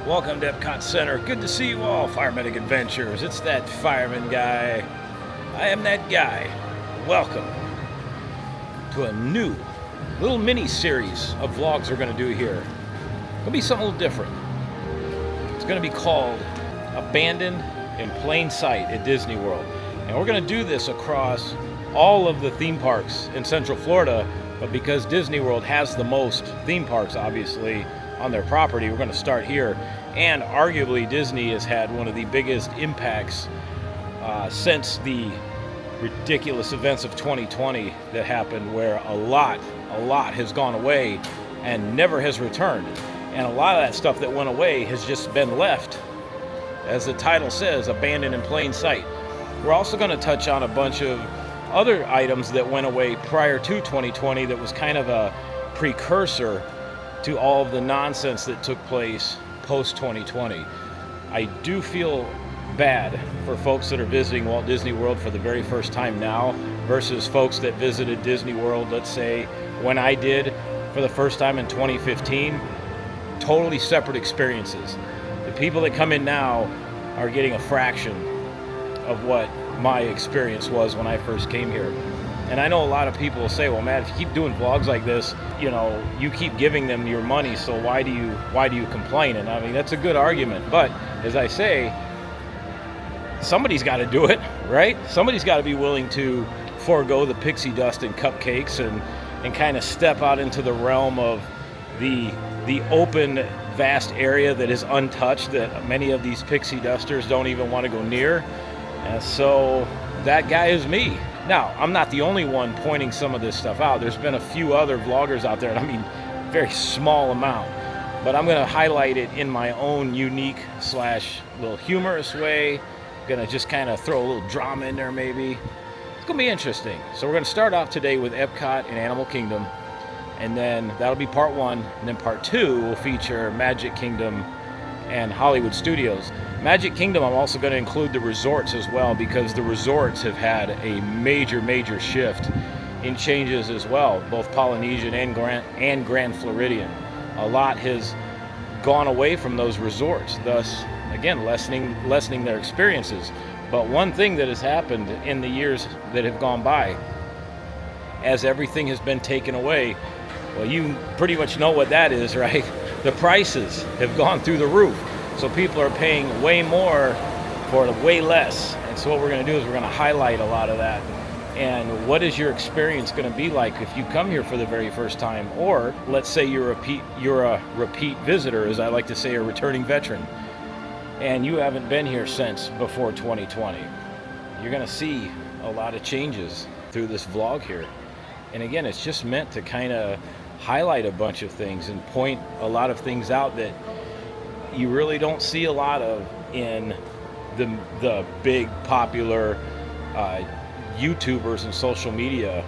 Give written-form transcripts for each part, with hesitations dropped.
Welcome to EPCOT Center. Good to see you all, Firemedic Adventures. It's that fireman guy. I am that guy. Welcome to a new little mini-series of vlogs we're going to do here. It'll be something a little different. It's going to be called Abandoned in Plain Sight at Disney World. And we're going to do this across all of the theme parks in Central Florida, but because Disney World has the most theme parks, obviously, on their property, we're going to start here. And arguably, Disney has had one of the biggest impacts since the ridiculous events of 2020 that happened, where a lot has gone away and never has returned. And a lot of that stuff that went away has just been left, as the title says, abandoned in plain sight. We're also going to touch on a bunch of other items that went away prior to 2020 that was kind of a precursor to all of the nonsense that took place post-2020. I do feel bad for folks that are visiting Walt Disney World for the very first time now versus folks that visited Disney World, let's say, when I did for the first time in 2015. Totally separate experiences. The people that come in now are getting a fraction of what my experience was when I first came here. And I know a lot of people will say, well, Matt, if you keep doing vlogs like this, you know, you keep giving them your money, so why do you complain? And I mean, that's a good argument. But as I say, somebody's got to do it, right? Somebody's got to be willing to forego the pixie dust and cupcakes and kind of step out into the realm of the open, vast area that is untouched, that many of these pixie dusters don't even want to go near. And so that guy is me. Now, I'm not the only one pointing some of this stuff out. There's been a few other vloggers out there, and I mean, very small amount. But I'm going to highlight it in my own unique / little humorous way. Going to just kind of throw a little drama in there, maybe. It's going to be interesting. So we're going to start off today with EPCOT and Animal Kingdom. And then that'll be part one. And then part two will feature Magic Kingdom and Hollywood Studios. Magic Kingdom, I'm also going to include the resorts as well, because the resorts have had a major shift in changes as well, both Polynesian and Grand Floridian. A lot has gone away from those resorts, thus, again, lessening their experiences. But one thing that has happened in the years that have gone by, as everything has been taken away, well, you pretty much know what that is, right? The prices have gone through the roof. So people are paying way more for way less. And so what we're going to do is we're going to highlight a lot of that. And what is your experience going to be like if you come here for the very first time? Or let's say you're a repeat visitor, as I like to say, a returning veteran, and you haven't been here since before 2020. You're going to see a lot of changes through this vlog here. And again, it's just meant to kind of highlight a bunch of things and point a lot of things out that you really don't see a lot of in the big popular YouTubers and social media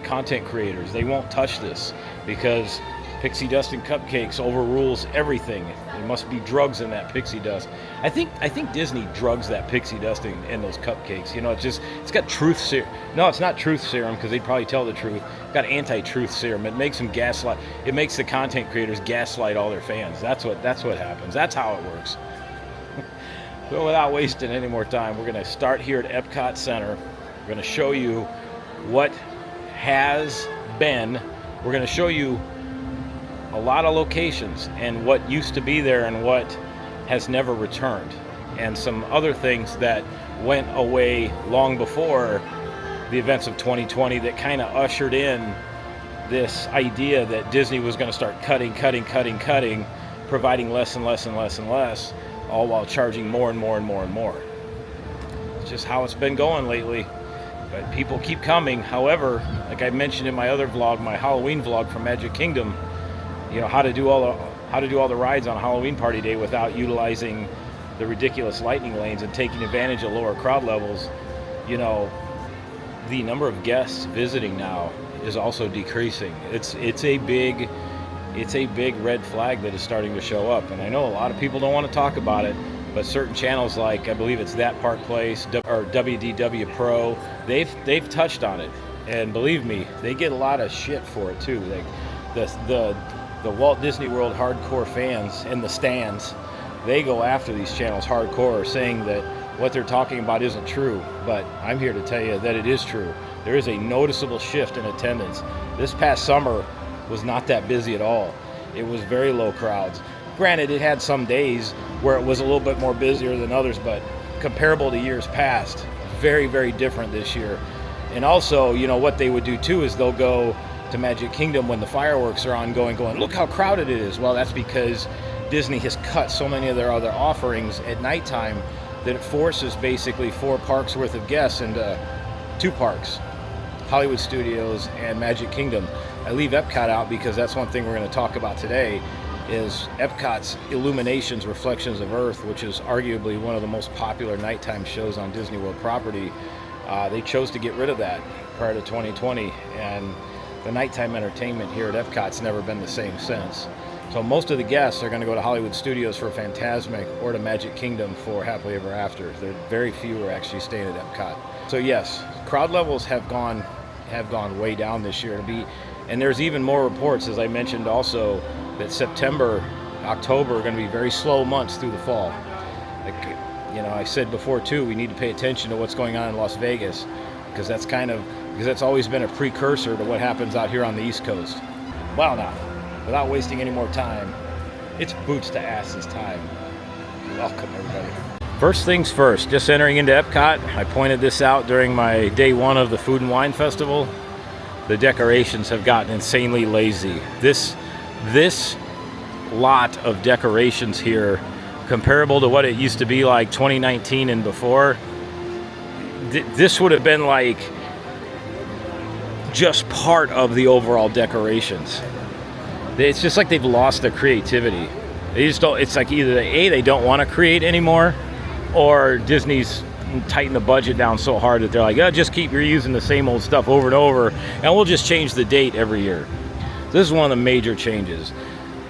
content creators. They won't touch this because pixie dust and cupcakes overrules everything. There must be drugs in that pixie dust. I think Disney drugs that pixie dust in those cupcakes. You know, it's got truth serum. No, it's not truth serum, because they'd probably tell the truth. It's got anti-truth serum. It makes them gaslight. It makes the content creators gaslight all their fans. That's what happens. That's how it works. So without wasting any more time, we're going to start here at EPCOT Center. We're going to show you what has been. We're going to show you a lot of locations and what used to be there and what has never returned, and some other things that went away long before the events of 2020 that kind of ushered in this idea that Disney was going to start cutting, providing less and less, all while charging more and more. It's just how it's been going lately. But people keep coming. However, like I mentioned in my other vlog, my Halloween vlog from Magic Kingdom, you know, how to do all the rides on Halloween party day without utilizing the ridiculous lightning lanes and taking advantage of lower crowd levels. You know, the number of guests visiting now is also decreasing. It's a big red flag that is starting to show up. And I know a lot of people don't want to talk about it, but certain channels, like I believe it's That Park Place or WDW Pro, they've touched on it. And believe me, they get a lot of shit for it too. Like the Walt Disney World hardcore fans in the stands, they go after these channels hardcore, saying that what they're talking about isn't true. But I'm here to tell you that it is true. There is a noticeable shift in attendance. This past summer was not that busy at all. It was very low crowds. Granted, it had some days where it was a little bit more busier than others, but comparable to years past, very, very different this year. And also, you know, what they would do too is they'll go to Magic Kingdom when the fireworks are ongoing, going, look how crowded it is. Well, that's because Disney has cut so many of their other offerings at nighttime that it forces basically 4 parks worth of guests into 2 parks, Hollywood Studios and Magic Kingdom. I leave EPCOT out because that's one thing we're going to talk about today, is EPCOT's Illuminations Reflections of Earth, which is arguably one of the most popular nighttime shows on Disney World property. They chose to get rid of that prior to 2020, and the nighttime entertainment here at EPCOT's never been the same since. So most of the guests are going to go to Hollywood Studios for Fantasmic or to Magic Kingdom for Happily Ever After. There are very few are actually staying at EPCOT. So yes, crowd levels have gone way down this year. And there's even more reports, as I mentioned also, that September, October are going to be very slow months through the fall. Like, you know, I said before too, we need to pay attention to what's going on in Las Vegas, because that's always been a precursor to what happens out here on the East Coast. Well, now, without wasting any more time, it's boots to asses time. Welcome, everybody. First things first, just entering into EPCOT, I pointed this out during my day 1 of the Food and Wine Festival. The decorations have gotten insanely lazy. This lot of decorations here, comparable to what it used to be like 2019 and before, this would have been like just part of the overall decorations. It's just like they've lost their creativity. They just don't. It's like either they don't want to create anymore, or Disney's tighten the budget down so hard that they're like, oh, just keep reusing the same old stuff over and over, and we'll just change the date every year. This is one of the major changes.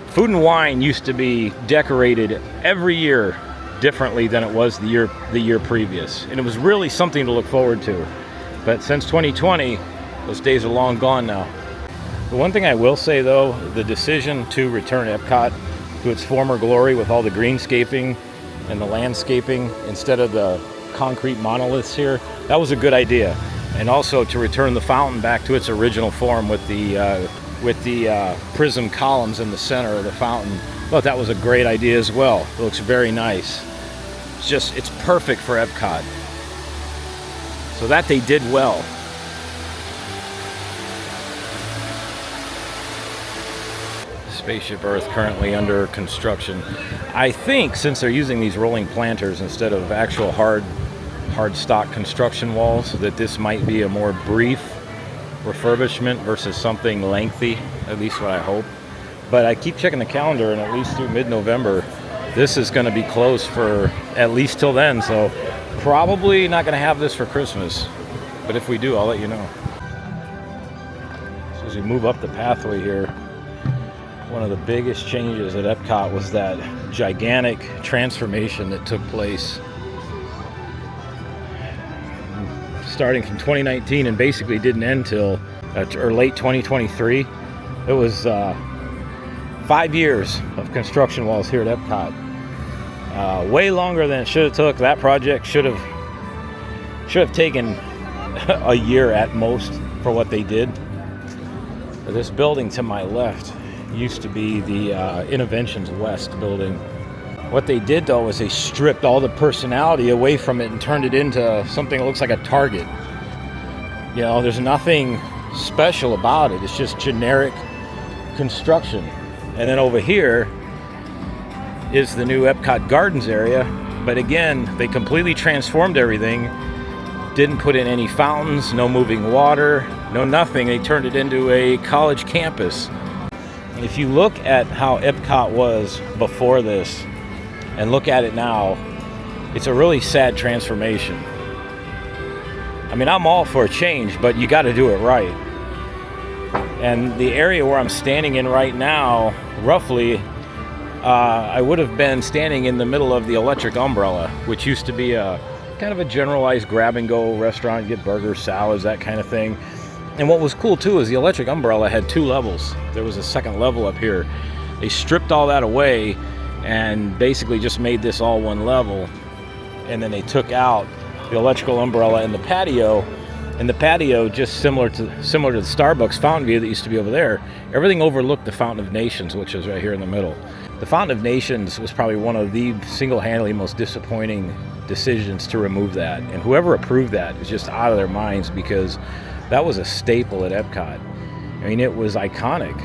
Food and Wine used to be decorated every year differently than it was the year previous, and it was really something to look forward to. But since 2020, those days are long gone now. The one thing I will say though, the decision to return EPCOT to its former glory with all the greenscaping and the landscaping instead of the concrete monoliths here, that was a good idea. And also to return the fountain back to its original form with the prism columns in the center of the fountain. I thought that was a great idea as well. It looks very nice. It's perfect for EPCOT. So that they did well. Spaceship Earth currently under construction. I think since they're using these rolling planters instead of actual hard stock construction walls, that this might be a more brief refurbishment versus something lengthy, at least what I hope. But I keep checking the calendar, and at least through mid-November, this is going to be closed for at least till then, so probably not going to have this for Christmas. But if we do, I'll let you know. So as we move up the pathway here, one of the biggest changes at EPCOT was that gigantic transformation that took place starting from 2019 and basically didn't end till late 2023. It was 5 years of construction walls here at EPCOT. Way longer than it should have took. That project should have taken a year at most for what they did. But this building to my left used to be the Innovations West building. What they did though was they stripped all the personality away from it and turned it into something that looks like a Target. You know, there's nothing special about it. It's just generic construction. And then over here is the new EPCOT Gardens area. But again, they completely transformed everything. Didn't put in any fountains, no moving water, no nothing. They turned it into a college campus. If you look at how EPCOT was before this and look at it now, it's a really sad transformation. I mean, I'm all for a change, but you got to do it right. And the area where I'm standing in right now, roughly, I would have been standing in the middle of the Electric Umbrella, which used to be a kind of a generalized grab-and-go restaurant. You get burgers, salads, that kind of thing. And what was cool too is the Electric Umbrella had 2 levels. There was a second level up here. They stripped all that away and basically just made this all one level. And then they took out the electrical umbrella in the patio, and the patio, just similar to the Starbucks fountain view that used to be over there, everything overlooked the Fountain of Nations, which is right here in the middle. The Fountain of Nations was probably one of the single-handedly most disappointing decisions to remove that, and whoever approved that is just out of their minds, because that was a staple at EPCOT. I mean, it was iconic.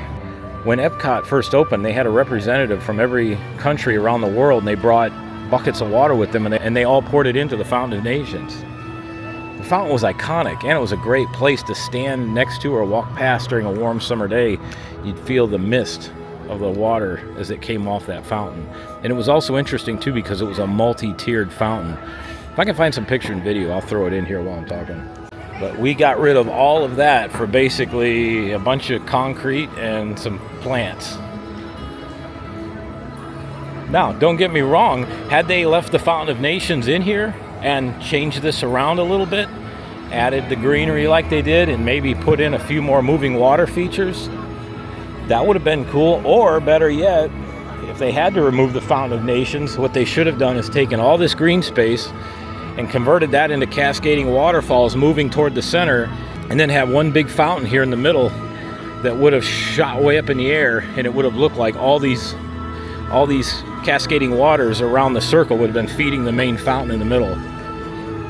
When EPCOT first opened, they had a representative from every country around the world, and they brought buckets of water with them, and they all poured it into the Fountain of Nations. The fountain was iconic, and it was a great place to stand next to or walk past during a warm summer day. You'd feel the mist of the water as it came off that fountain. And it was also interesting too, because it was a multi-tiered fountain. If I can find some picture and video, I'll throw it in here while I'm talking. But we got rid of all of that for basically a bunch of concrete and some plants. Now, don't get me wrong, had they left the Fountain of Nations in here and changed this around a little bit, added the greenery like they did, and maybe put in a few more moving water features, that would have been cool. Or better yet, if they had to remove the Fountain of Nations, what they should have done is taken all this green space and converted that into cascading waterfalls moving toward the center, and then have one big fountain here in the middle that would have shot way up in the air, and it would have looked like all these cascading waters around the circle would have been feeding the main fountain in the middle.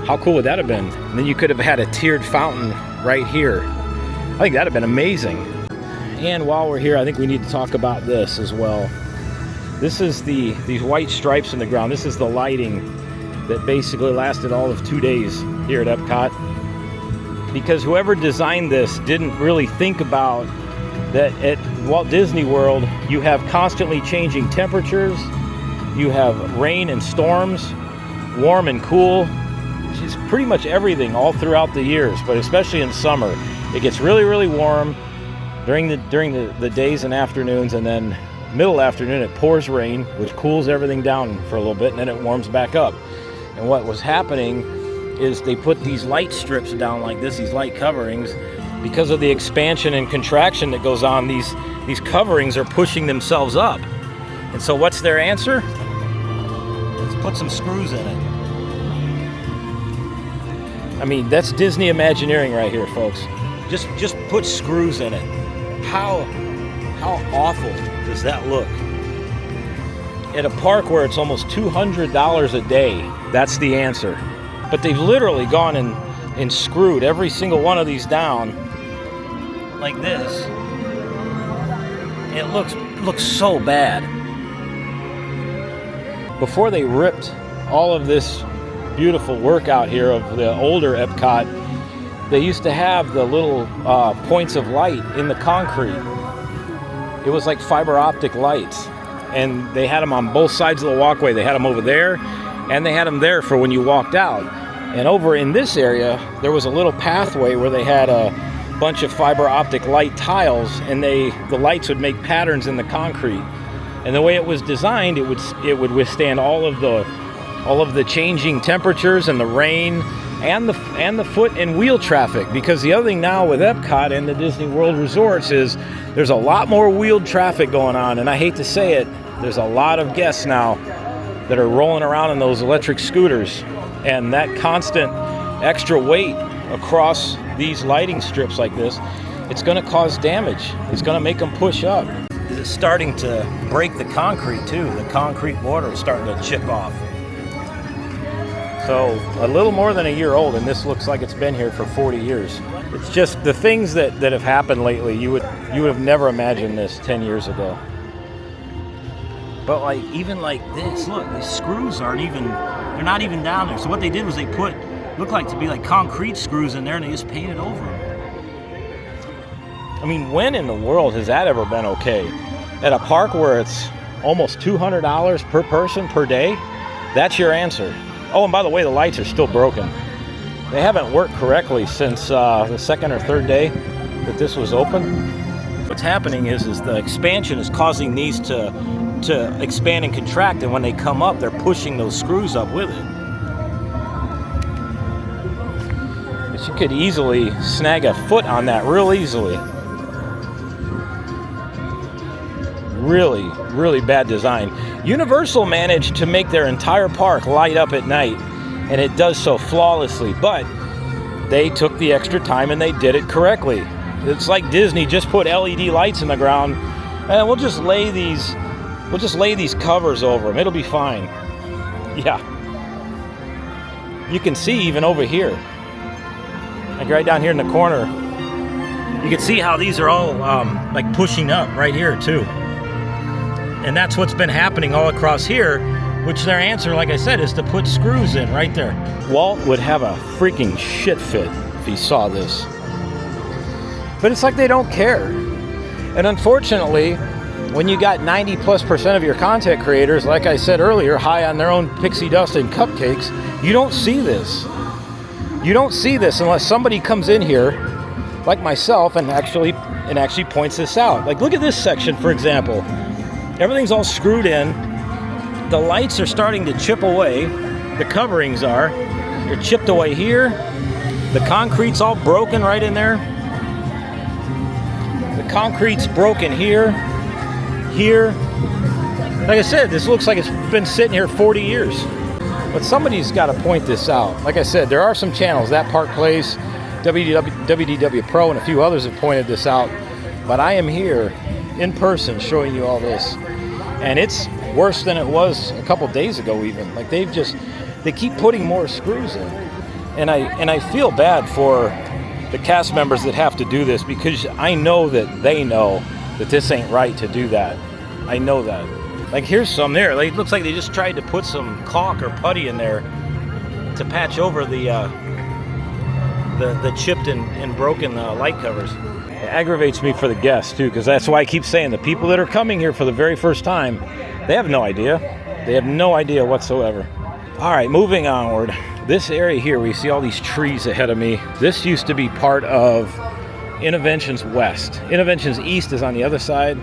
How cool would that have been? And then you could have had a tiered fountain right here. I think that'd have been amazing. And while we're here, I think we need to talk about this as well. This is these white stripes in the ground. This is the lighting that basically lasted all of 2 days here at EPCOT. Because whoever designed this didn't really think about that at Walt Disney World, you have constantly changing temperatures, you have rain and storms, warm and cool. It's pretty much everything all throughout the years, but especially in summer. It gets really, really warm during the days and afternoons, and then middle afternoon it pours rain, which cools everything down for a little bit, and then it warms back up. And what was happening is they put these light strips down like this, these light coverings. Because of the expansion and contraction that goes on, these coverings are pushing themselves up. And so what's their answer? Let's put some screws in it. I mean, that's Disney Imagineering right here, folks. Just put screws in it. How awful does that look? At a park where it's almost $200 a day, that's the answer. But they've literally gone and screwed every single one of these down like this. It looks so bad. Before they ripped all of this beautiful work out here of the older EPCOT, they used to have the little points of light in the concrete. It was like fiber optic lights, and they had them on both sides of the walkway. They had them over there, and they had them there for when you walked out. And over in this area, there was a little pathway where they had a bunch of fiber optic light tiles, and the lights would make patterns in the concrete. And the way it was designed, it would withstand all of the changing temperatures and the rain and the foot and wheel traffic. Because the other thing now with EPCOT and the Disney World resorts is there's a lot more wheeled traffic going on, and I hate to say it, there's a lot of guests now that are rolling around in those electric scooters, and that constant extra weight across these lighting strips like this, it's going to cause damage. It's going to make them push up. It's starting to break the concrete too. The concrete border is starting to chip off. So a little more than a year old, and this looks like it's been here for 40 years. It's just the things that have happened lately. You would have never imagined this 10 years ago. But like even like this, look, the screws they're not even down there. So what they did was they put looked like to be like concrete screws in there, and they just painted over them. I mean, when in the world has that ever been okay? At a park where it's almost $200 per person per day, that's your answer. Oh, and by the way, the lights are still broken. They haven't worked correctly since the second or third day that this was open. What's happening is the expansion is causing these to expand and contract, and when they come up, they're pushing those screws up with it. But you could easily snag a foot on that real easily. Really, really bad design. Universal managed to make their entire park light up at night, and it does so flawlessly, but they took the extra time and they did it correctly. It's like Disney just put LED lights in the ground, and we'll just lay these covers over them. It'll be fine. Yeah. You can see even over here, like right down here in the corner, you can see how these are all like pushing up right here too. And that's what's been happening all across here, which their answer, like I said, is to put screws in right there. Walt would have a freaking shit fit if he saw this. But it's like they don't care. And unfortunately, when you got 90+% of your content creators, like I said earlier, high on their own pixie dust and cupcakes, you don't see this. You don't see this unless somebody comes in here, like myself, and actually points this out. Like, look at this section, for example. Everything's all screwed in. The lights are starting to chip away. The coverings are. They're chipped away here. The concrete's all broken right in there. The concrete's broken here. Here. Like I said, this looks like it's been sitting here 40 years. But somebody's got to point this out. Like I said, there are some channels, That Park Place, WDW Pro, and a few others have pointed this out. But I am here in person showing you all this. And it's worse than it was a couple days ago even. Like they keep putting more screws in. And I feel bad for the cast members that have to do this, because I know that they know that this ain't right to do that. I know that. Like here's some there. Like, it looks like they just tried to put some caulk or putty in there to patch over the chipped and broken light covers. It aggravates me for the guests too, because that's why I keep saying the people that are coming here for the very first time, they have no idea. They have no idea whatsoever. All right, moving onward. This area here, we see all these trees ahead of me. This used to be part of Innoventions West. Innoventions East is on the other side.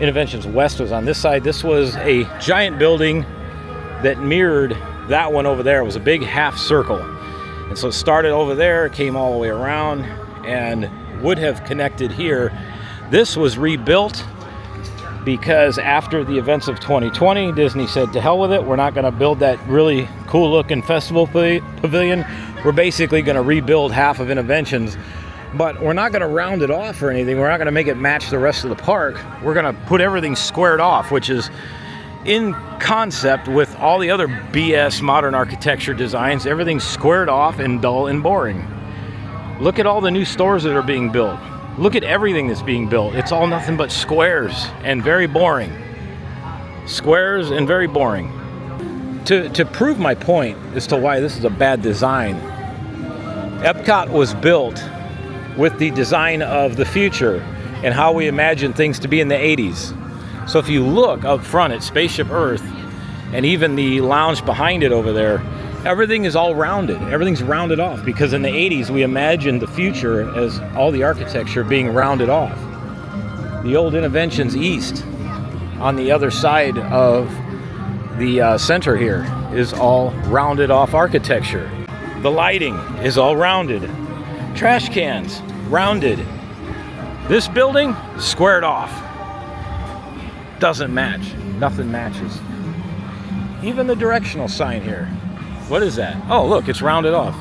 Innoventions West was on this side. This was a giant building that mirrored that one over there. It was a big half circle. And so it started over there, came all the way around, and would have connected here. This was rebuilt because after the events of 2020, Disney said, to hell with it. We're not going to build that really cool looking festival pavilion. We're basically going to rebuild half of Innoventions. But we're not going to round it off or anything. We're not going to make it match the rest of the park. We're going to put everything squared off, which is in concept with all the other BS modern architecture designs. Everything's squared off and dull and boring. Look at all the new stores that are being built. Look at everything that's being built. It's all nothing but squares and very boring. Squares and very boring. To prove my point as to why this is a bad design, EPCOT was built with the design of the future and how we imagine things to be in the 80s. So if you look up front at Spaceship Earth and even the lounge behind it over there, everything is all rounded. Everything's rounded off because in the 80s we imagined the future as all the architecture being rounded off. The old Innoventions East on the other side of the center here is all rounded off architecture. The lighting is all rounded. Trash cans, rounded. This building, squared off. Doesn't match. Nothing matches. Even the directional sign here. What is that? Oh, look, it's rounded off.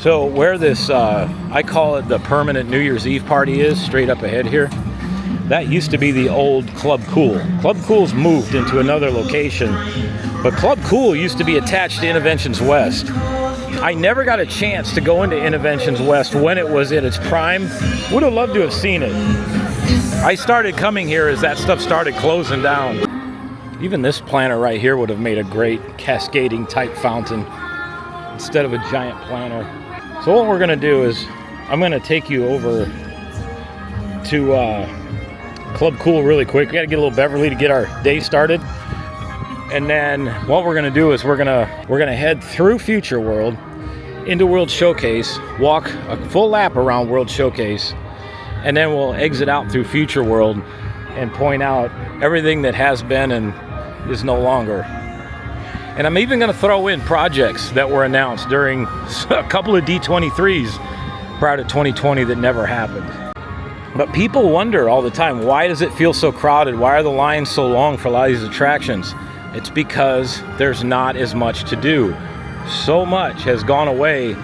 So where this, I call it the permanent New Year's Eve party is, straight up ahead here, that used to be the old Club Cool. Club Cool's moved into another location, but Club Cool used to be attached to Innoventions West. I never got a chance to go into Innoventions West when it was at its prime. Would have loved to have seen it. I started coming here as that stuff started closing down. Even this planter right here would have made a great cascading type fountain instead of a giant planter. So what we're gonna do is I'm gonna take you over to Club Cool really quick. We gotta get a little Beverly to get our day started. And then what we're gonna do is we're gonna head through Future World into World Showcase, walk a full lap around World Showcase, and then we'll exit out through Future World and point out everything that has been and is no longer. And I'm even going to throw in projects that were announced during a couple of D23s prior to 2020 that never happened. But people wonder all the time, why does it feel so crowded? Why are the lines so long for a lot of these attractions? It's because there's not as much to do. So much has gone away,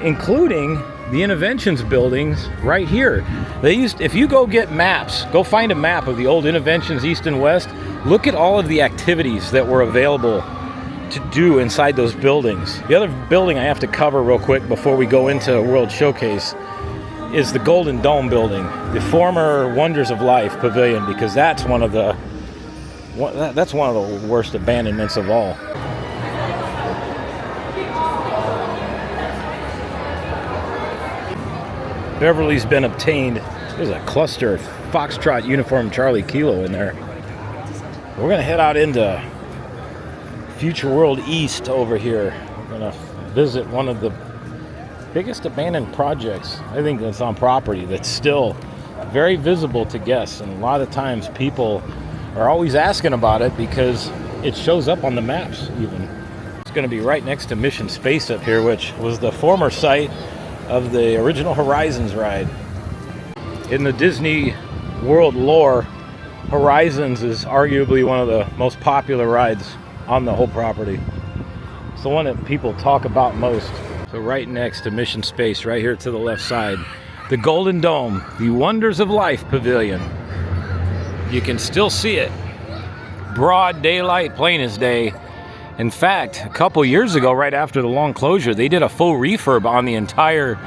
including the Innovations buildings right here. If you go get maps, go find a map of the old Innovations East and West, look at all of the activities that were available to do inside those buildings. The other building I have to cover real quick before we go into World Showcase is the Golden Dome building, the former Wonders of Life Pavilion, because that's one of the worst abandonments of all. Beverly's been obtained. There's a cluster of Foxtrot Uniform Charlie Kilo in there. We're gonna head out into Future World East over here. We're gonna visit one of the biggest abandoned projects, I think, that's on property, that's still very visible to guests. And a lot of times people are always asking about it because it shows up on the maps even. It's gonna be right next to Mission Space up here, which was the former site of the original Horizons ride. In the Disney World lore, Horizons is arguably one of the most popular rides on the whole property. It's the one that people talk about most. So right next to Mission Space, right here to the left side, the Golden Dome, the Wonders of Life Pavilion. You can still see it. Broad daylight, plain as day. In fact, a couple years ago, right after the long closure, they did a full refurb on the entire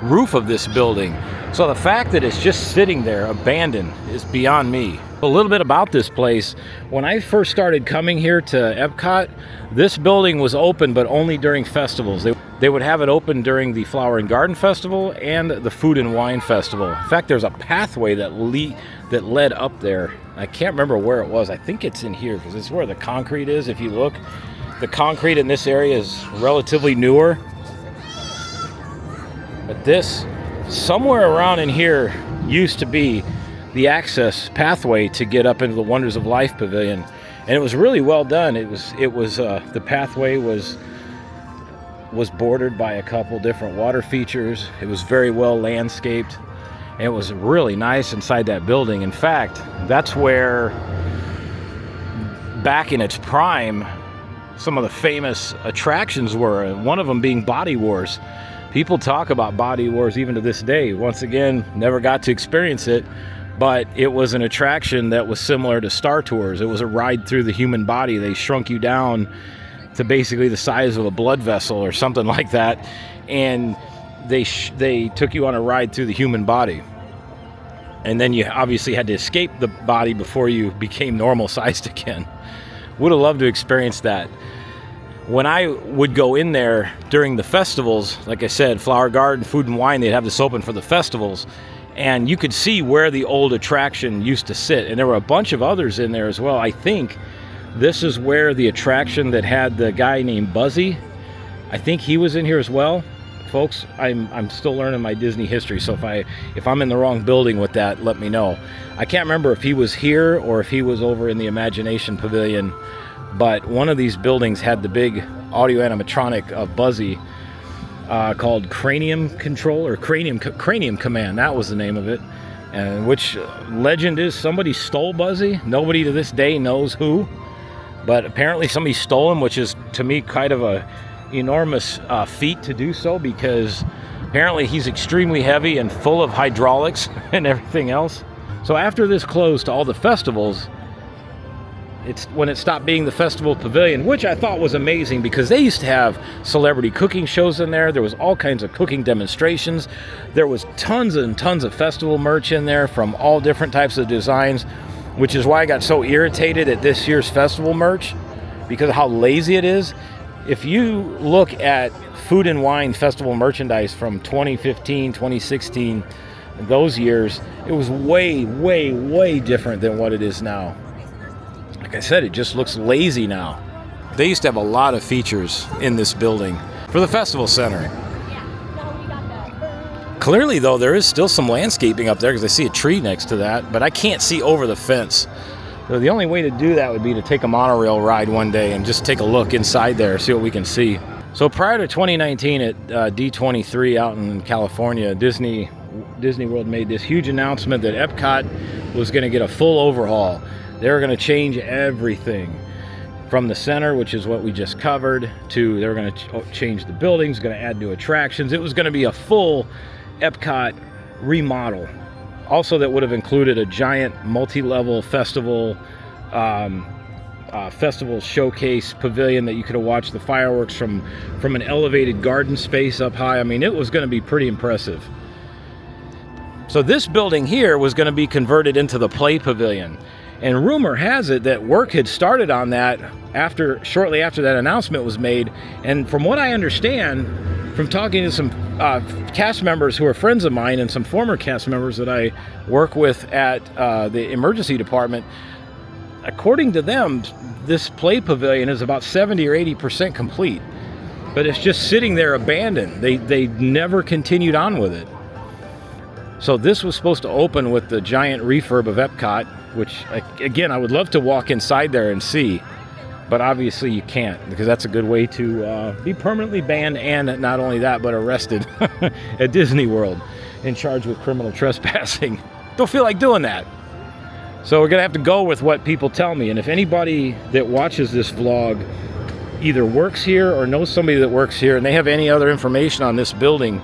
roof of this building. So the fact that it's just sitting there abandoned is beyond me. A little bit about this place. When I first started coming here to EPCOT, this building was open, but only during festivals. They would have it open during the Flower and Garden Festival and the Food and Wine Festival. In fact, there's a pathway that led up there. I can't remember where it was. I think it's in here because it's where the concrete is. If you look, the concrete in this area is relatively newer. But this, somewhere around in here, used to be the access pathway to get up into the Wonders of Life Pavilion. And it was really well done. The pathway was bordered by a couple different water features. It was very well landscaped. And it was really nice inside that building. In fact, that's where, back in its prime, some of the famous attractions were, and one of them being Body Wars. People talk about Body Wars even to this day. Once again, never got to experience it, but it was an attraction that was similar to Star Tours. It was a ride through the human body. They shrunk you down to basically the size of a blood vessel or something like that, and they took you on a ride through the human body. And then you obviously had to escape the body before you became normal sized again. Would have loved to experience that. When I would go in there during the festivals, like I said, Flower Garden, Food and Wine, they'd have this open for the festivals, and you could see where the old attraction used to sit. And there were a bunch of others in there as well. I think this is where the attraction that had the guy named Buzzy, I think he was in here as well. Folks, I'm still learning my Disney history, so if I'm in the wrong building with that, let me know. I can't remember if he was here or if he was over in the Imagination Pavilion, but one of these buildings had the big audio animatronic of Buzzy called Cranium Control or Cranium Command. That was the name of it. And which legend is somebody stole Buzzy. Nobody to this day knows who, but apparently somebody stole him, which is to me kind of a enormous feat to do so, because apparently he's extremely heavy and full of hydraulics and everything else. So after this closed to all the festivals, it's when it stopped being the Festival Pavilion, which I thought was amazing because they used to have celebrity cooking shows in there. There was all kinds of cooking demonstrations. There was tons and tons of festival merch in there from all different types of designs, which is why I got so irritated at this year's festival merch because of how lazy it is. If you look at Food and Wine Festival merchandise from 2015, 2016, those years, it was way, way, way different than what it is now. Like I said, it just looks lazy now. They used to have a lot of features in this building for the festival center. Clearly, though, there is still some landscaping up there because I see a tree next to that, but I can't see over the fence. So the only way to do that would be to take a monorail ride one day and just take a look inside there, see what we can see. So prior to 2019 at D23 out in California, Disney Disney World made this huge announcement that EPCOT was going to get a full overhaul. They were going to change everything from the center, which is what we just covered, to they were going to change the buildings, going to add new attractions. It was going to be a full EPCOT remodel. Also, that would have included a giant multi-level festival showcase pavilion that you could have watched the fireworks from an elevated garden space up high. I mean, it was going to be pretty impressive. So this building here was going to be converted into the play pavilion. And rumor has it that work had started on that shortly after that announcement was made. And from what I understand, from talking to some cast members who are friends of mine and some former cast members that I work with at the emergency department, according to them, this play pavilion is about 70 or 80% complete. But it's just sitting there abandoned. They never continued on with it. So this was supposed to open with the giant refurb of EPCOT, which, again, I would love to walk inside there and see. But obviously you can't, because that's a good way to be permanently banned, and not only that, but arrested at Disney World and charged with criminal trespassing. Don't feel like doing that. So we're going to have to go with what people tell me. And if anybody that watches this vlog either works here or knows somebody that works here and they have any other information on this building,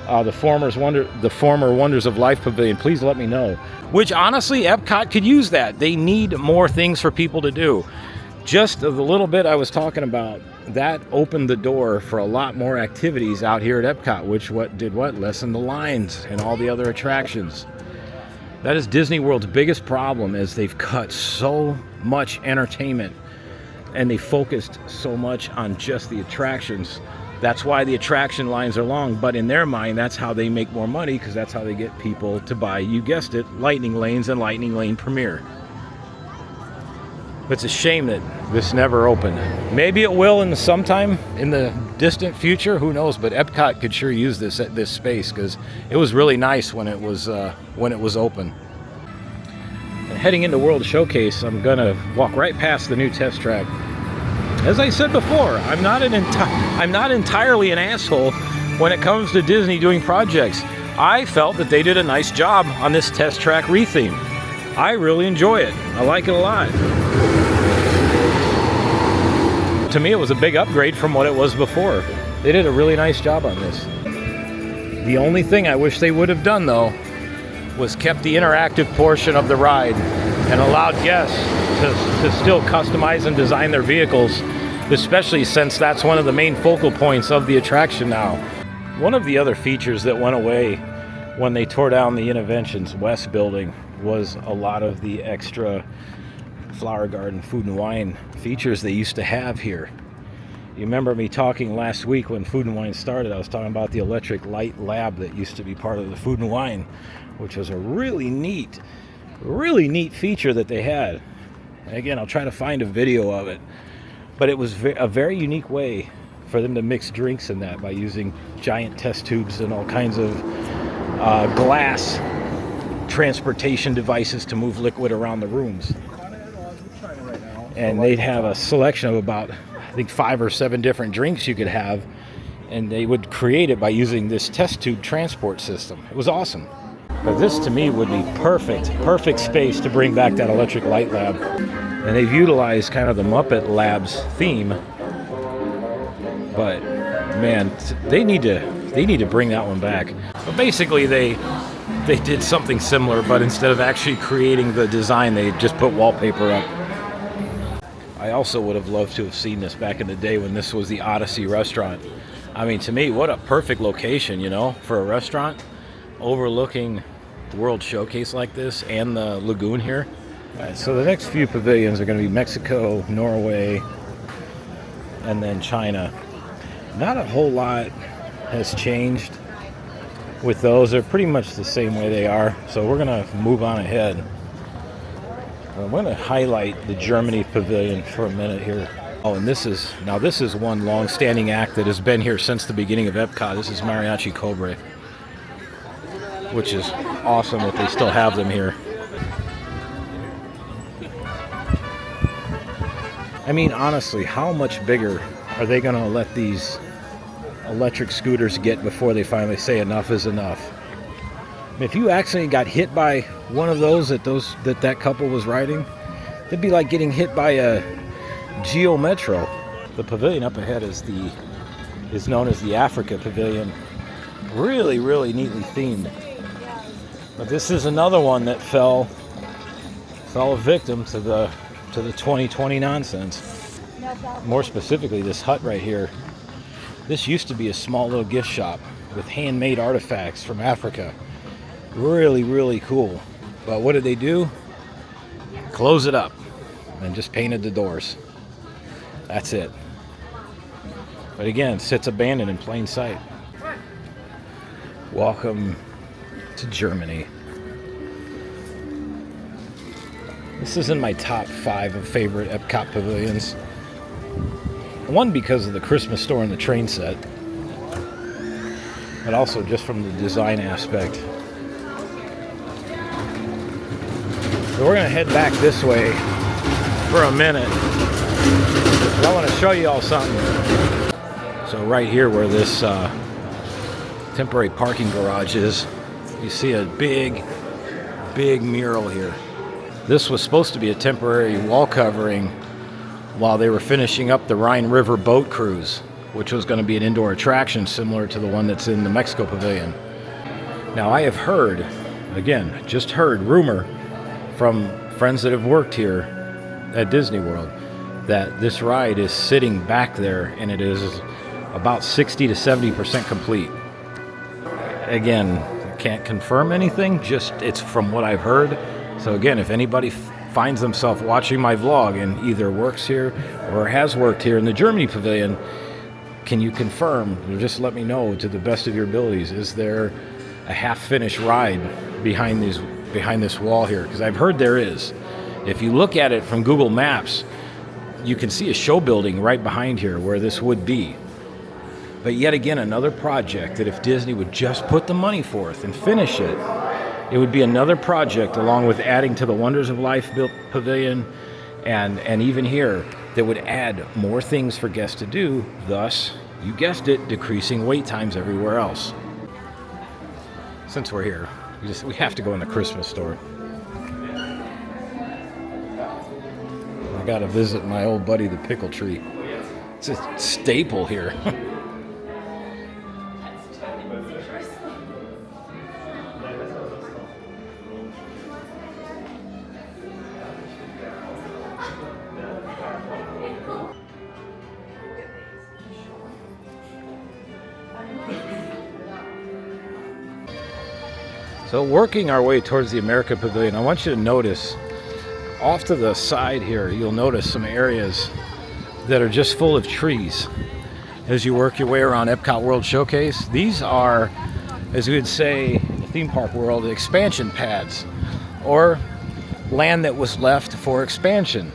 the former Wonders of Life Pavilion, please let me know. Which, honestly, EPCOT could use that. They need more things for people to do. Just the little bit I was talking about, that opened the door for a lot more activities out here at EPCOT, which lessen the lines and all the other attractions. That is Disney World's biggest problem, is they've cut so much entertainment and they focused so much on just the attractions. That's why the attraction lines are long, but in their mind, that's how they make more money, because that's how they get people to buy, you guessed it, Lightning Lanes and Lightning Lane Premier. It's a shame that this never opened. Maybe it will in sometime in the distant future, who knows, but EPCOT could sure use this space, because it was really nice when it was open. And heading into World Showcase, I'm gonna walk right past the new test track. As I said before, I'm not entirely an asshole when it comes to Disney doing projects. I felt that they did a nice job on this test track retheme. I really enjoy it. I like it a lot. To me, it was a big upgrade from what it was before. They did a really nice job on this. The only thing I wish they would have done, though, was kept the interactive portion of the ride and allowed guests to still customize and design their vehicles, especially since that's one of the main focal points of the attraction now. One of the other features that went away when they tore down the Innovations West building was a lot of the extra Flower Garden food and wine features they used to have here. You remember me talking last week when Food and Wine started, I was talking about the electric light lab that used to be part of the Food and Wine, which was a really neat feature that they had. And again, I'll try to find a video of it. But it was a very unique way for them to mix drinks in that by using giant test tubes and all kinds of glass transportation devices to move liquid around the rooms. And they'd have a selection of about, I think, 5 or 7 different drinks you could have, and they would create it by using this test tube transport system. It was awesome. But this, to me, would be perfect space to bring back that electric light lab. And they've utilized kind of the Muppet Labs theme, but man, they need to bring that one back. But basically, they did something similar, but instead of actually creating the design, they just put wallpaper up. I also would have loved to have seen this back in the day when this was the Odyssey restaurant. I mean, to me, what a perfect location, you know, for a restaurant overlooking World Showcase like this and the lagoon here. All right, so the next few pavilions are going to be Mexico, Norway, and then China. Not a whole lot has changed with those. They're pretty much the same way they are. So we're going to move on ahead. I'm going to highlight the Germany pavilion for a minute here. Oh, and this is one long-standing act that has been here since the beginning of EPCOT. This is Mariachi Cobre, which is awesome that they still have them here. I mean, honestly, how much bigger are they going to let these electric scooters get before they finally say enough is enough? If you accidentally got hit by one of those that couple was riding, it'd be like getting hit by a Geo Metro. The pavilion up ahead is known as the Africa Pavilion. Really, really neatly themed. But this is another one that fell a victim to the 2020 nonsense. More specifically, this hut right here. This used to be a small little gift shop with handmade artifacts from Africa. Really, really cool. But what did they do? Close it up and just painted the doors. That's it. But again, sits abandoned in plain sight. Welcome to Germany. This is in my top 5 of favorite EPCOT pavilions. One, because of the Christmas store and the train set, but also just from the design aspect. So we're gonna head back this way for a minute. I want to show you all something. So right here where this temporary parking garage is, you see a big mural here. This was supposed to be a temporary wall covering while they were finishing up the Rhine River boat cruise, which was going to be an indoor attraction similar to the one that's in the Mexico Pavilion. Now I have heard, again, just heard rumor from friends that have worked here at Disney World that this ride is sitting back there and it is about 60 to 70% complete. Again, can't confirm anything, just it's from what I've heard. So again, if anybody finds themselves watching my vlog and either works here or has worked here in the Germany Pavilion, can you confirm, or just let me know to the best of your abilities, is there a half-finished ride behind this wall here? Because I've heard there is. If you look at it from Google Maps, you can see a show building right behind here where this would be. But yet again, another project that if Disney would just put the money forth and finish it, it would be another project along with adding to the Wonders of Life Pavilion and even here that would add more things for guests to do, thus, you guessed it, decreasing wait times everywhere else. Since we're here, we have to go in the Christmas store. I gotta visit my old buddy, the Pickle Tree. It's a staple here. So working our way towards the America Pavilion, I want you to notice off to the side here, you'll notice some areas that are just full of trees. As you work your way around Epcot World Showcase, these are, as we would say in the theme park world, expansion pads, or land that was left for expansion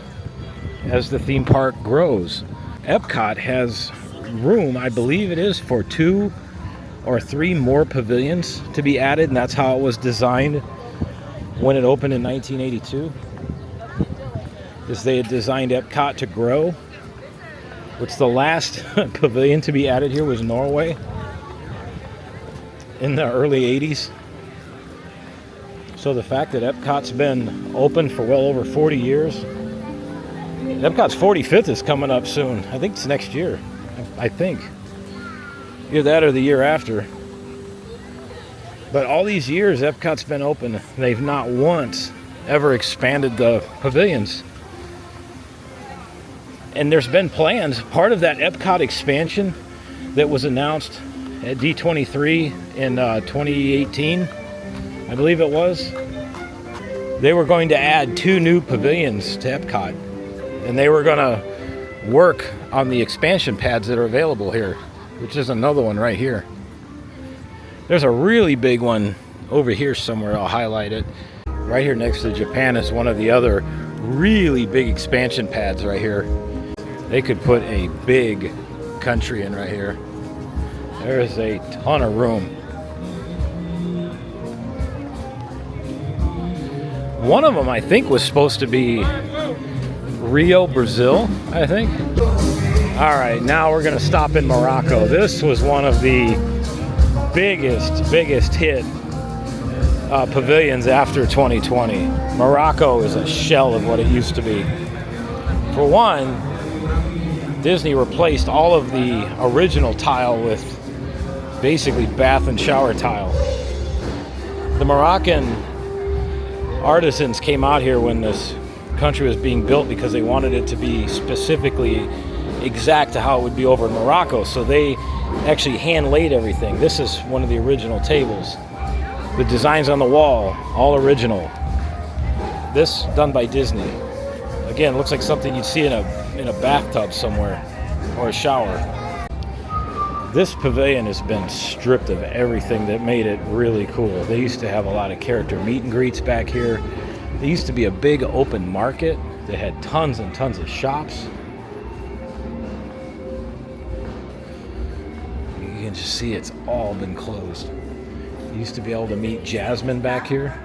as the theme park grows. Epcot has room, I believe it is, for 2 or 3 more pavilions to be added, and that's how it was designed when it opened in 1982. Is they had designed Epcot to grow, which the last pavilion to be added here was Norway in the early 80s. So the fact that Epcot's been open for well over 40 years, Epcot's 45th is coming up soon. I think it's next year, I think. Either that or the year after. But all these years Epcot's been open, they've not once ever expanded the pavilions. And there's been plans, part of that Epcot expansion that was announced at D23 in 2018, I believe it was. They were going to add 2 new pavilions to Epcot, and they were going to work on the expansion pads that are available here, which is another one right here. There's a really big one over here somewhere, I'll highlight it. Right here next to Japan is one of the other really big expansion pads right here. They could put a big country in right here. There is a ton of room. One of them, I think, was supposed to be Rio, Brazil, I think. All right, now we're gonna stop in Morocco. This was one of the biggest hit pavilions after 2020. Morocco is a shell of what it used to be. For one, Disney replaced all of the original tile with basically bath and shower tile. The Moroccan artisans came out here when this country was being built because they wanted it to be specifically exact to how it would be over in Morocco. So they actually hand laid everything. This is one of the original tables. The designs on the wall, all original. This done by Disney. Again, looks like something you'd see in a bathtub somewhere or a shower. This pavilion has been stripped of everything that made it really cool. They used to have a lot of character meet and greets back here. There used to be a big open market that had tons and tons of shops. You can just see it's all been closed. You used to be able to meet Jasmine back here.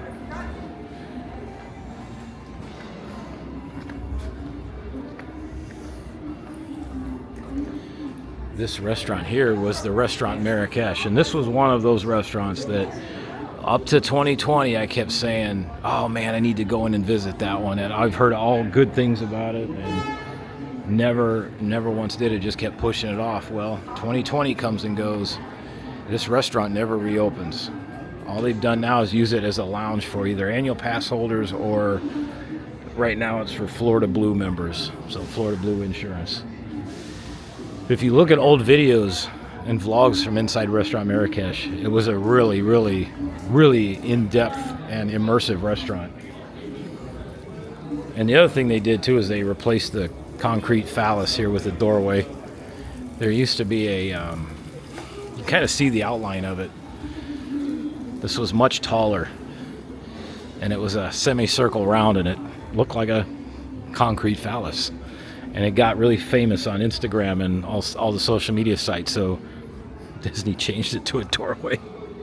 This restaurant here was the restaurant Marrakesh, and this was one of those restaurants that up to 2020 I kept saying, oh man, I need to go in and visit that one, and I've heard all good things about it and never once did it, just kept pushing it off. Well, 2020 comes and goes. This restaurant never reopens. All they've done now is use it as a lounge for either annual pass holders or right now it's for Florida Blue members, so Florida Blue insurance. If you look at old videos and vlogs from inside Restaurant Marrakesh, it was a really, really, really in-depth and immersive restaurant. And the other thing they did too is they replaced the concrete phallus here with a doorway. There used to be a, you kind of see the outline of it. This was much taller, and it was a semicircle round, and it looked like a concrete phallus. And it got really famous on Instagram and all the social media sites, so Disney changed it to a doorway.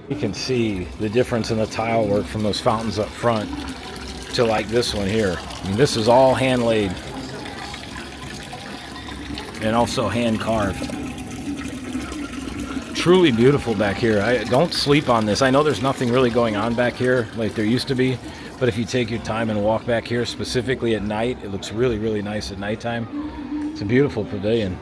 You can see the difference in the tile work from those fountains up front to like this one here. I mean, this is all hand laid and also hand carved. Truly beautiful back here. Don't sleep on this. I know there's nothing really going on back here like there used to be, but if you take your time and walk back here, specifically at night, it looks really, really nice at nighttime. It's a beautiful pavilion.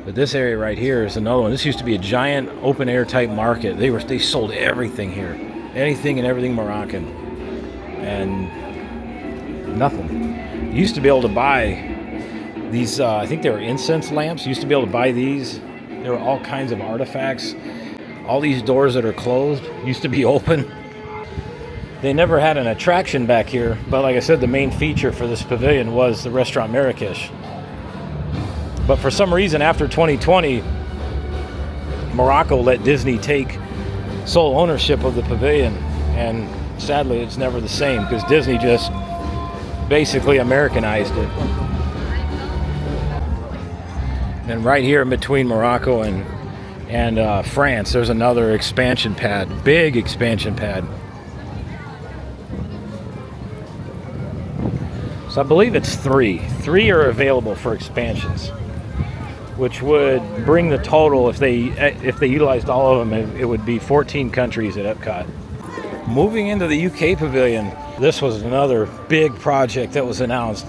But this area right here is another one. This used to be a giant open air type market. They sold everything here. Anything and everything Moroccan. And nothing. You used to be able to buy these, I think they were incense lamps. You used to be able to buy these. There were all kinds of artifacts. All these doors that are closed used to be open. They never had an attraction back here, but like I said, the main feature for this pavilion was the restaurant Marrakesh. But for some reason, after 2020, Morocco let Disney take sole ownership of the pavilion, and sadly, it's never the same because Disney just basically Americanized it. And right here in between Morocco and France, there's another expansion pad, big expansion pad. So I believe it's three. Three are available for expansions, which would bring the total, if they utilized all of them, it would be 14 countries at EPCOT. Moving into the UK pavilion, this was another big project that was announced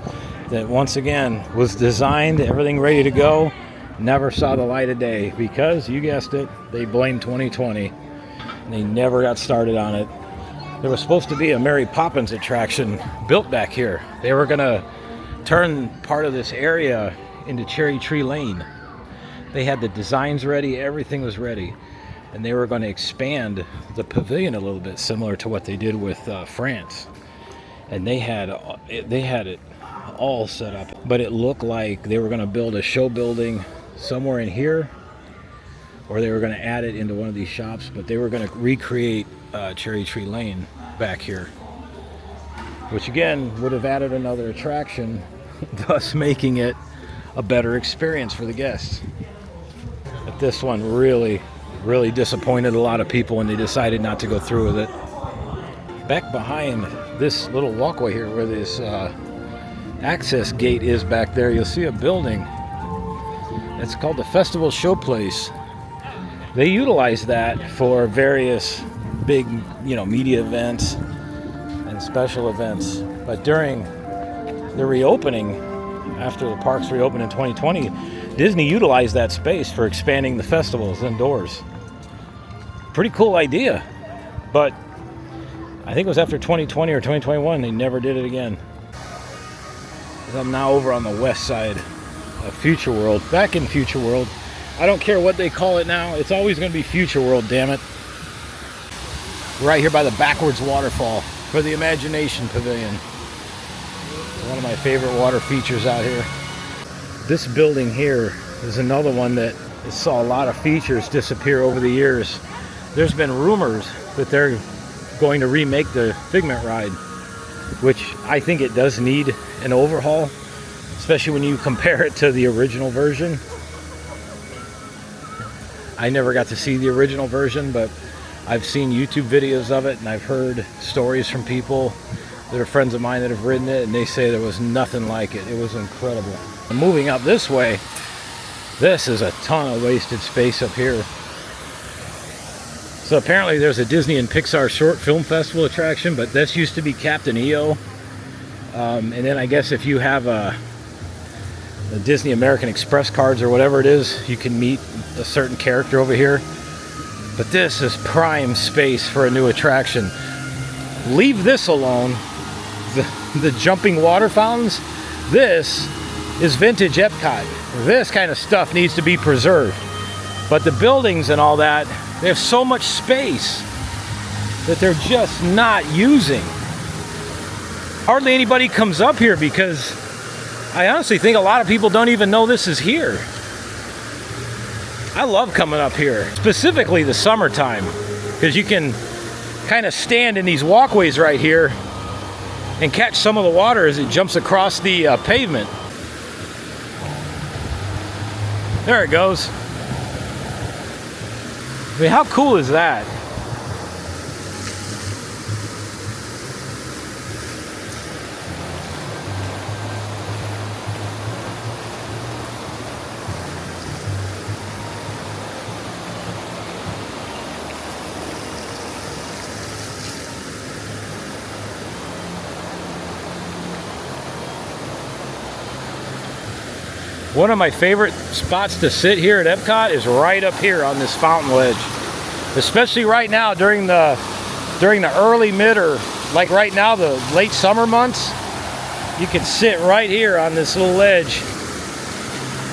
that once again was designed, everything ready to go, never saw the light of day because, you guessed it, they blamed 2020 and they never got started on it. There was supposed to be a Mary Poppins attraction built back here. They were gonna turn part of this area into Cherry Tree Lane. They had the designs ready, everything was ready, and they were going to expand the pavilion a little bit, similar to what they did with France. And they had it all set up, but it looked like they were going to build a show building somewhere in here, or they were going to add it into one of these shops, but they were going to recreate Cherry Tree Lane back here, which again would have added another attraction, thus making it a better experience for the guests. But this one really disappointed a lot of people when they decided not to go through with it. Back behind this little walkway here where this access gate is back there, you'll see a building. It's called the Festival Showplace. They utilize that for various big, media events and special events. But during the reopening, after the parks reopened in 2020, Disney utilized that space for expanding the festivals indoors. Pretty cool idea. But I think it was after 2020 or 2021, they never did it again. I'm now over on the west side of Future World. Back in Future World. I don't care what they call it now. It's always going to be Future World, damn it. Right here by the backwards waterfall for the Imagination Pavilion. It's one of my favorite water features out here. This building here is another one that saw a lot of features disappear over the years. There's been rumors that they're going to remake the Figment ride, which I think it does need an overhaul, especially when you compare it to the original version. I never got to see the original version, but I've seen YouTube videos of it, and I've heard stories from people that are friends of mine that have ridden it, and they say there was nothing like it. It was incredible. Moving up this way, this is a ton of wasted space up here. So apparently there's a Disney and Pixar short film festival attraction, but this used to be Captain EO. And then I guess if you have the Disney American Express cards or whatever it is, you can meet a certain character over here. But this is prime space for a new attraction. Leave this alone. The jumping water fountains. This is vintage EPCOT. This kind of stuff needs to be preserved. But the buildings and all that, they have so much space that they're just not using. Hardly anybody comes up here because I honestly think a lot of people don't even know this is here. I love coming up here, specifically the summertime, because you can kind of stand in these walkways right here and catch some of the water as it jumps across the pavement. There it goes. I mean, how cool is that? One of my favorite spots to sit here at EPCOT is right up here on this fountain ledge. Especially right now during the early, mid, or like right now, the late summer months. You can sit right here on this little ledge.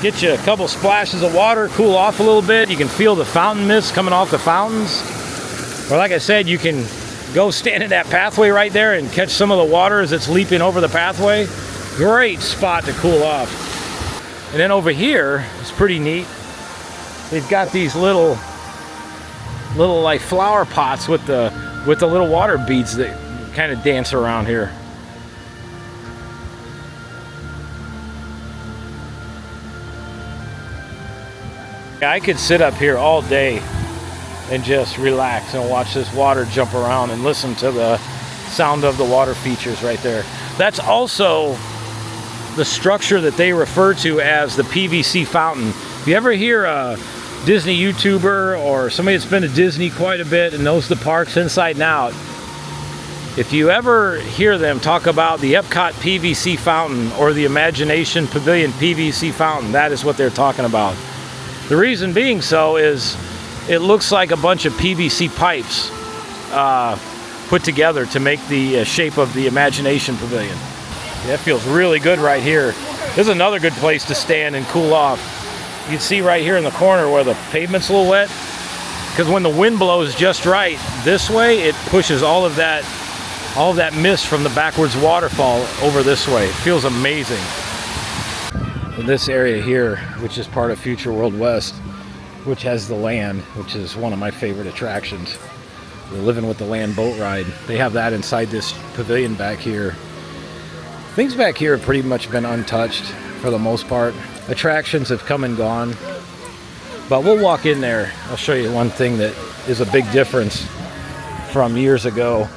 Get you a couple splashes of water, cool off a little bit. You can feel the fountain mist coming off the fountains. Or like I said, you can go stand in that pathway right there and catch some of the water as it's leaping over the pathway. Great spot to cool off. And then over here, it's pretty neat. They've got these little like flower pots with the little water beads that kind of dance around here. I could sit up here all day and just relax and watch this water jump around and listen to the sound of the water features right there. That's also the structure that they refer to as the PVC fountain. If you ever hear a Disney YouTuber or somebody that's been to Disney quite a bit and knows the parks inside and out, if you ever hear them talk about the EPCOT PVC fountain or the Imagination Pavilion PVC fountain, that is what they're talking about. The reason being so is it looks like a bunch of PVC pipes put together to make the shape of the Imagination Pavilion. That feels really good right here. This is another good place to stand and cool off. You can see right here in the corner where the pavement's a little wet, because when the wind blows just right this way, it pushes all of that mist from the backwards waterfall over this way. It feels amazing. In this area here, which is part of Future World West, which has the land, which is one of my favorite attractions. The Living with the Land boat ride. They have that inside this pavilion back here. Things back here have pretty much been untouched for the most part. Attractions have come and gone, but we'll walk in there. I'll show you one thing that is a big difference from years ago.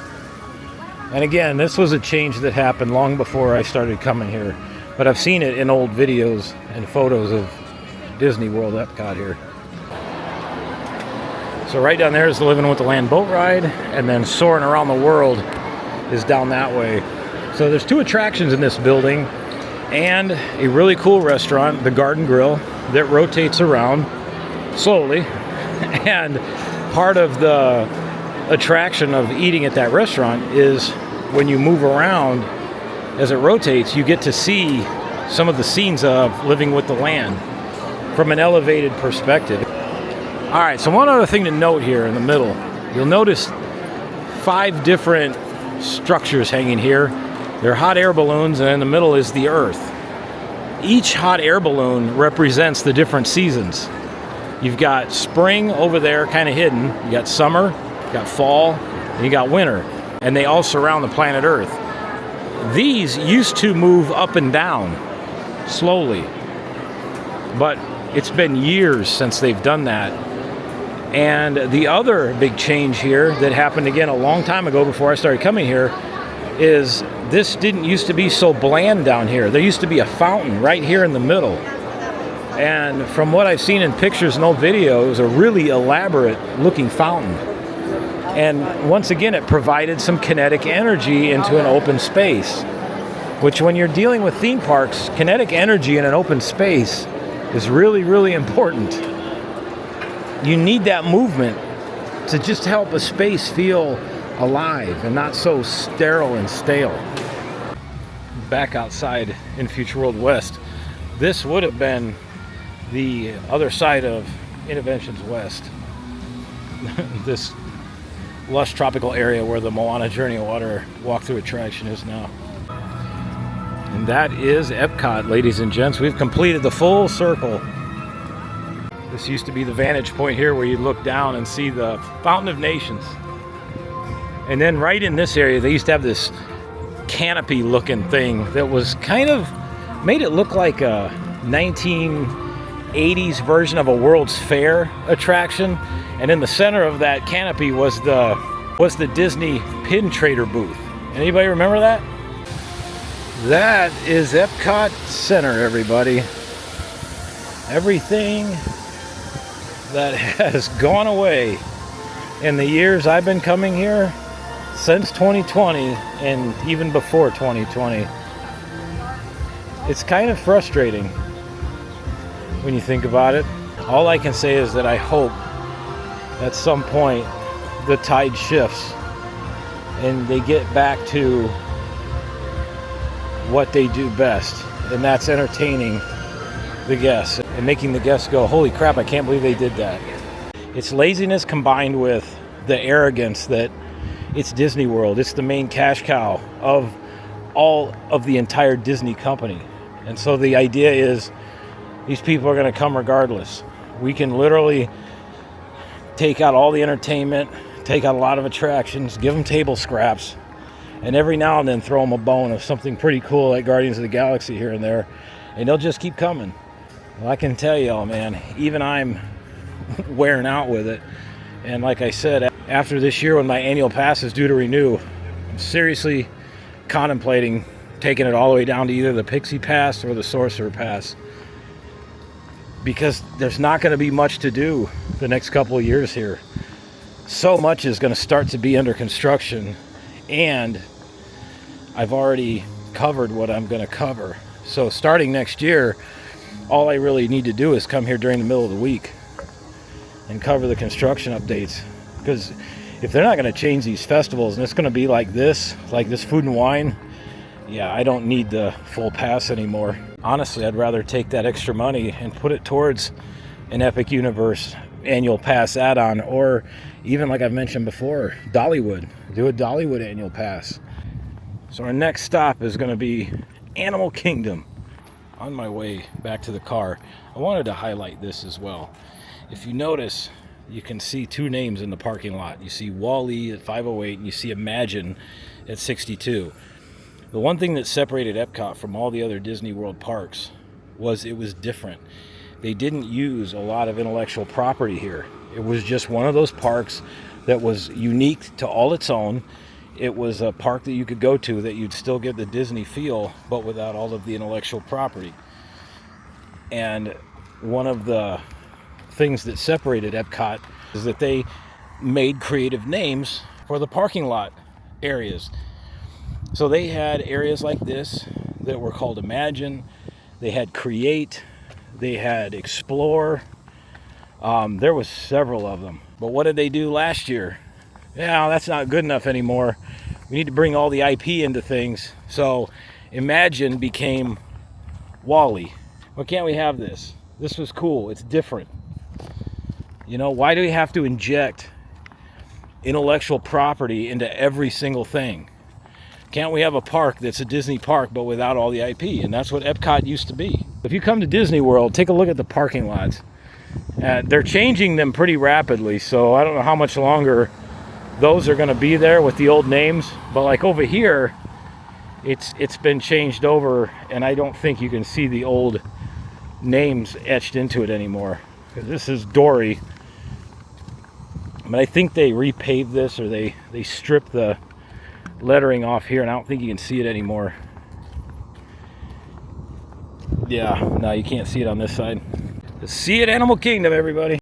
And again, this was a change that happened long before I started coming here, but I've seen it in old videos and photos of Disney World EPCOT here. So right down there is the Living with the Land boat ride, and then Soaring Around the World is down that way. So there's 2 attractions in this building, and a really cool restaurant, the Garden Grill, that rotates around slowly. And part of the attraction of eating at that restaurant is when you move around as it rotates, you get to see some of the scenes of Living with the Land from an elevated perspective. All right, so one other thing to note here in the middle, you'll notice 5 different structures hanging here. They're hot air balloons, and in the middle is the Earth. Each hot air balloon represents the different seasons. You've got spring over there, kind of hidden. You got summer, you got fall, and you got winter. And they all surround the planet Earth. These used to move up and down slowly. But it's been years since they've done that. And the other big change here that happened again a long time ago before I started coming here is this didn't used to be so bland down here. There used to be a fountain right here in the middle. And from what I've seen in pictures and old videos, it was a really elaborate looking fountain. And once again, it provided some kinetic energy into an open space, which when you're dealing with theme parks, kinetic energy in an open space is really, really important. You need that movement to just help a space feel alive and not so sterile and stale. Back outside in Future World West, this would have been the other side of Innoventions West. This lush tropical area where the Moana Journey of Water walkthrough attraction is now. And that is EPCOT, ladies and gents. We've completed the full circle. This used to be the vantage point here where you look down and see the Fountain of Nations. And then right in this area, they used to have this canopy looking thing that was kind of made it look like a 1980s version of a World's Fair attraction. And in the center of that canopy was the Disney pin trader booth. Anybody remember that? That is EPCOT Center, everybody. Everything that has gone away in the years I've been coming here since 2020 and even before 2020. It's kind of frustrating when you think about it. All I can say is that I hope at some point the tide shifts and they get back to what they do best, and that's entertaining the guests and making the guests go, holy crap, I can't believe they did that. It's laziness combined with the arrogance that it's Disney World. It's the main cash cow of all of the entire Disney company. And so the idea is these people are going to come regardless. We can literally take out all the entertainment, take out a lot of attractions, give them table scraps, and every now and then throw them a bone of something pretty cool like Guardians of the Galaxy here and there, and they'll just keep coming. Well, I can tell y'all, man, even I'm wearing out with it. And like I said, after this year when my annual pass is due to renew, I'm seriously contemplating taking it all the way down to either the Pixie Pass or the Sorcerer Pass, because there's not going to be much to do the next couple of years here. So much is going to start to be under construction, and I've already covered what I'm going to cover. So starting next year, all I really need to do is come here during the middle of the week and cover the construction updates. Because if they're not going to change these festivals and it's going to be like this Food and Wine, yeah, I don't need the full pass anymore. Honestly, I'd rather take that extra money and put it towards an Epic Universe annual pass add-on, or even, like I've mentioned before, Dollywood. Do a Dollywood annual pass. So our next stop is going to be Animal Kingdom. On my way back to the car, I wanted to highlight this as well. If you notice, you can see 2 names in the parking lot. You see Wall-E at 508 and you see Imagine at 62. The one thing that separated EPCOT from all the other Disney World parks was it was different. They didn't use a lot of intellectual property here. It was just one of those parks that was unique to all its own. It was a park that you could go to that you'd still get the Disney feel, but without all of the intellectual property. And one of the things that separated EPCOT is that they made creative names for the parking lot areas. So they had areas like this that were called Imagine. They had Create. They had Explore. There was several of them. But what did they do last year? Yeah, that's not good enough anymore. We need to bring all the IP into things. So Imagine became Wall-E. Why can't we have this? This was cool. It's different. You know, why do we have to inject intellectual property into every single thing? Can't we have a park that's a Disney park but without all the IP? And that's what EPCOT used to be. If you come to Disney World, take a look at the parking lots. They're changing them pretty rapidly, so I don't know how much longer those are going to be there with the old names. But like over here, it's been changed over, and I don't think you can see the old names etched into it anymore. This is Dory. But I think they repaved this, or they stripped the lettering off here, and I don't think you can see it anymore. Yeah, no, you can't see it on this side. See you at Animal Kingdom, everybody.